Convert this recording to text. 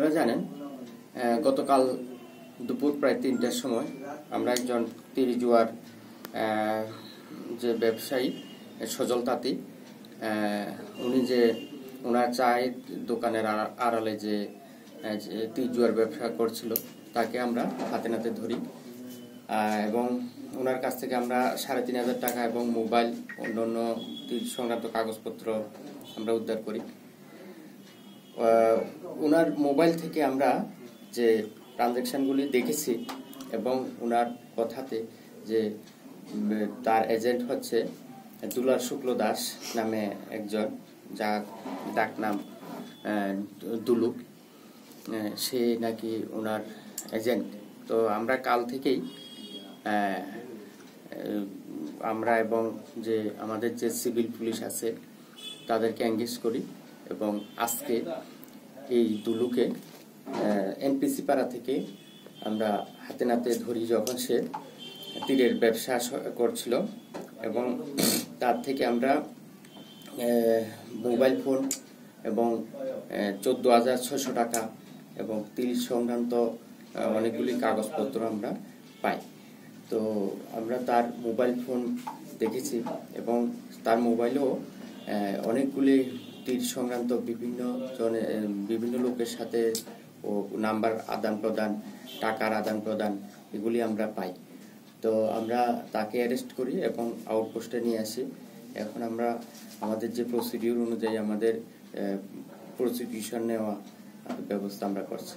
আপনারা জানেন গতকাল দুপুর প্রায় ৩টার সময় আমরা একজন তিরিজুয়ার যে ব্যবসায়ী সজল তাঁতি উনি যে ওনার চায়ের দোকানের আড়ালে যে তিরিজুয়ার ব্যবসা করছিল তাকে আমরা হাতে নাতে ধরি এবং ওনার কাছ থেকে আমরা ৩,৫০০ টাকা এবং মোবাইল অন্যান্য সংক্রান্ত কাগজপত্র আমরা উদ্ধার করি। ওনার মোবাইল থেকে আমরা যে ট্রানজ্যাকশনগুলি দেখেছি এবং ওনার কথাতে যে তার এজেন্ট হচ্ছে দুলার শুক্ল দাস নামে একজন, যার ডাক নাম দুলু, সে নাকি ওনার এজেন্ট। তো আমরা কাল থেকেই আমরা এবং যে আমাদের যে সিভিল পুলিশ আছে তাদেরকে এঙ্গেজ করি এবং আজকে এই দুলুকে এনপিসি পাড়া থেকে আমরা হাতে নাতে ধরি যখন সে তীরের ব্যবসা করছিল, এবং তার থেকে আমরা মোবাইল ফোন এবং 14,600 টাকা এবং 30 সংক্রান্ত অনেকগুলি কাগজপত্র আমরা পাই। তো আমরা তার মোবাইল ফোন দেখেছি এবং তার মোবাইলেও অনেকগুলি তীর সংক্রান্ত বিভিন্ন লোকের সাথে ও নাম্বার আদান প্রদান, টাকার আদান প্রদান এগুলি আমরা পাই। তো আমরা তাকে অ্যারেস্ট করি এবং আউটপোস্টে নিয়ে আসি। এখন আমরা আমাদের যে প্রসিডিউর অনুযায়ী আমাদের প্রসিকিউশন নেওয়া ব্যবস্থা আমরা করছি।